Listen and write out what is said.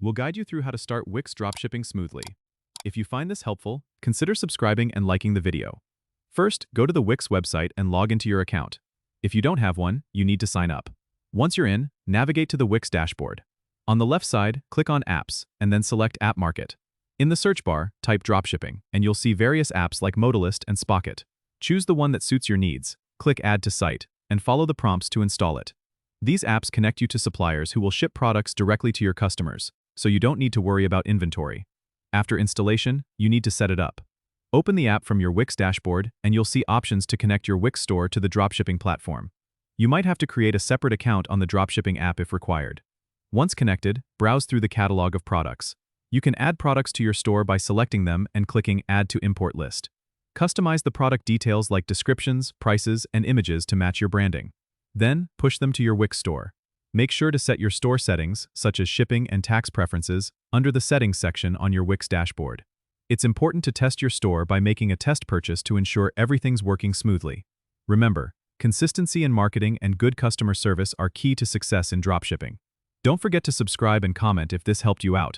We'll guide you through how to start Wix dropshipping smoothly. If you find this helpful, consider subscribing and liking the video. First, go to the Wix website and log into your account. If you don't have one, you need to sign up. Once you're in, navigate to the Wix dashboard. On the left side, click on Apps, and then select App Market. In the search bar, type Dropshipping, and you'll see various apps like Modalist and Spocket. Choose the one that suits your needs, click Add to Site, and follow the prompts to install it. These apps connect you to suppliers who will ship products directly to your customers, so you don't need to worry about inventory. After installation, you need to set it up. Open the app from your Wix dashboard, and you'll see options to connect your Wix store to the dropshipping platform. You might have to create a separate account on the dropshipping app if required. Once connected, browse through the catalog of products. You can add products to your store by selecting them and clicking Add to Import List. Customize the product details like descriptions, prices, and images to match your branding. Then, push them to your Wix store. Make sure to set your store settings, such as shipping and tax preferences, under the Settings section on your Wix dashboard. It's important to test your store by making a test purchase to ensure everything's working smoothly. Remember, consistency in marketing and good customer service are key to success in dropshipping. Don't forget to subscribe and comment if this helped you out.